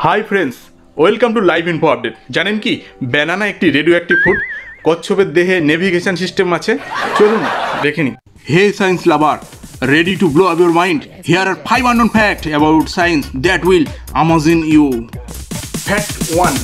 Hi friends, welcome to live info update. জানেন কি banana একটি রেডিও অ্যাক্টিভ ফুড? কচ্ছপের দেহে নেভিগেশন সিস্টেম আছে, চলুন দেখে নিই। হে science lover, ready to blow up your mind? Here are 5 unknown facts about science that will amaze you. Fact 1.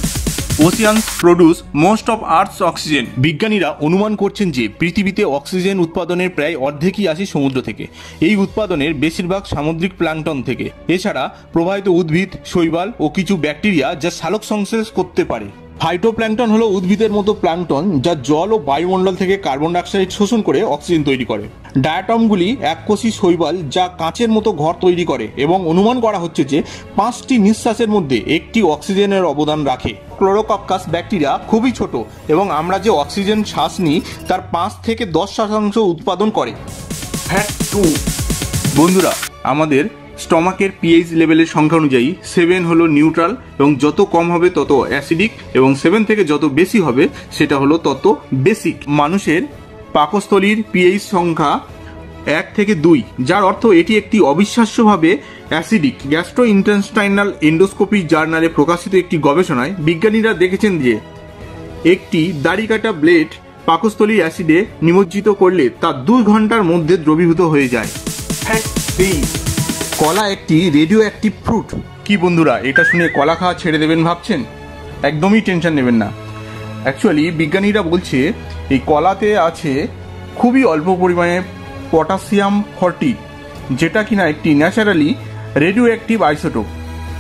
Oceans produce most of Earth's oxygen. বিজ্ঞানীরা অনুমান করছেন যে পৃথিবীতে অক্সিজেন উৎপাদনের প্রায় অর্ধেকই আসে সমুদ্র থেকে। এই উৎপাদনের বেশিরভাগ সামুদ্রিক প্ল্যাঙ্কটন থেকে। এছাড়া প্রবাহিত উদ্ভিদ, শৈবাল ও কিছু ব্যাকটেরিয়া যা সালোক সংশ্লেষ করতে পারে। ফাইটোপ্ল্যাঙ্কটন হলো উদ্ভিদের মতো প্ল্যাঙ্কটন যা জল ও বায়ুমণ্ডল থেকে কার্বন ডাইঅক্সাইড শোষণ করে অক্সিজেন তৈরি করে। ডায়াটমগুলি এককোষী শৈবাল যা কাঁচের মতো ঘর তৈরি করে এবং অনুমান করা হচ্ছে যে 5টি নিঃশ্বাসের মধ্যে একটি অক্সিজেনের অবদান রাখে। ক্লোরোকক্কাস ব্যাকটেরিয়া খুবই ছোট এবং আমরা যে অক্সিজেন শ্বাস নিই তার 5 থেকে 10% উৎপাদন করে। ফ্যাক্ট 2. বন্ধুরা, আমাদের স্টমাকের পিএইচ লেভেলের সংখ্যা অনুযায়ী 7 হলো নিউট্রাল এবং যত কম হবে তত অ্যাসিডিক এবং 7 থেকে যত বেশি হবে সেটা হলো তত বেসিক। মানুষের পাকস্থলীর পিএইচ সংখ্যা 1 থেকে 2, যার অর্থ এটি একটি অবিশ্বাস্যভাবে অ্যাসিডিক। গ্যাস্ট্রোইন্টেস্টাইনাল এন্ডোস্কোপি জার্নালে প্রকাশিত একটি গবেষণায় বিজ্ঞানীরা দেখেছেন যে একটি দাড়ি কাটা ব্লেড পাকস্থলীর অ্যাসিডে নিমজ্জিত করলে তা 2 ঘন্টার মধ্যে দ্রবীভূত হয়ে যায়। ফ্যাক্ট 3. কলা একটি রেডিও অ্যাক্টিভ ফ্রুট। কি বন্ধুরা, এটা শুনে কলা খাওয়া ছেড়ে দেবেন ভাবছেন? একদমই টেনশন নেবেন না। অ্যাকচুয়ালি বিজ্ঞানীরা বলছে এই কলাতে আছে খুবই অল্প পরিমাণে পটাশিয়াম 40, যেটা কিনা একটি ন্যাচারালি রেডিও অ্যাক্টিভ আইসোটোপ।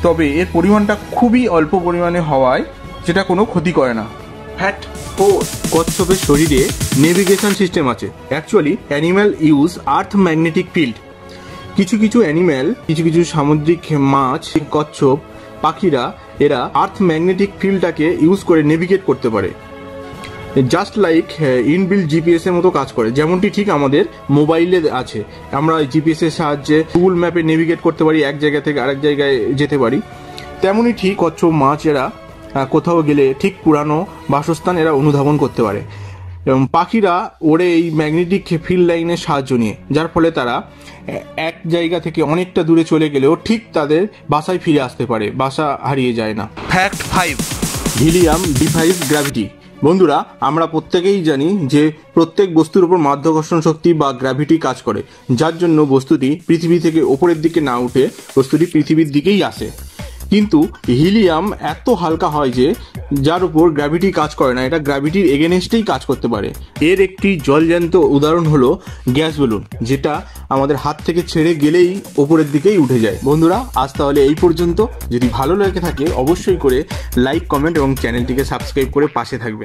তবে এর পরিমাণটা খুবই অল্প পরিমাণে হওয়ায় যেটা কোনো ক্ষতি করে না। ফ্যাক্ট 4. কচ্ছপের শরীরে নেভিগেশন সিস্টেম আছে। অ্যাকচুয়ালি অ্যানিম্যাল ইউজ আর্থ ম্যাগনেটিক ফিল্ড। কিছু অ্যানিম্যাল, কিছু সামুদ্রিক মাছ, কচ্ছপ, পাখিরা এরা আর্থ ম্যাগনেটিক ফিল্ডটাকে ইউজ করে নেভিগেট করতে পারে। জাস্ট লাইক ইনবিল্ট জিপিএস এর মতো কাজ করে, যেমনটি ঠিক আমাদের মোবাইলে আছে। আমরা জিপিএস এর সাহায্যে গুগল ম্যাপে নেভিগেট করতে পারি, এক জায়গা থেকে আরেক জায়গায় যেতে পারি। তেমনই ঠিক কচ্ছপ মাছ এরা কোথাও গেলে ঠিক পুরানো বাসস্থান এরা অনুধাবন করতে পারে। এবং পাখিরা ওড়ে এই ম্যাগনেটিক ফিল্ড লাইনের সাহায্য নিয়ে, যার ফলে তারা এক জায়গা থেকে অনেকটা দূরে চলে গেলেও ঠিক তাদের বাসায় ফিরে আসতে পারে, বাসা হারিয়ে যায় না। ফ্যাক্ট 5. Helium defies gravity. বন্ধুরা, আমরা প্রত্যেকেই জানি যে প্রত্যেক বস্তুর উপর মাধ্যাকর্ষণ শক্তি বা গ্র্যাভিটি কাজ করে, যার জন্য বস্তুটি পৃথিবী থেকে ওপরের দিকে না উঠে বস্তুটি পৃথিবীর দিকেই আসে। কিন্তু হিলিয়াম এত হালকা হয় যে যার উপর গ্র্যাভিটি কাজ করে না, এটা গ্র্যাভিটির এগেনস্টেই কাজ করতে পারে। এর একটি জলজ্যান্ত উদাহরণ হলো গ্যাস বেলুন, যেটা আমাদের হাত থেকে ছেড়ে গেলেই ওপরের দিকেই উঠে যায়। বন্ধুরা, আজ তাহলে এই পর্যন্ত। যদি ভালো লেগে থাকে অবশ্যই করে লাইক, কমেন্ট এবং চ্যানেলটিকে সাবস্ক্রাইব করে পাশে থাকবে।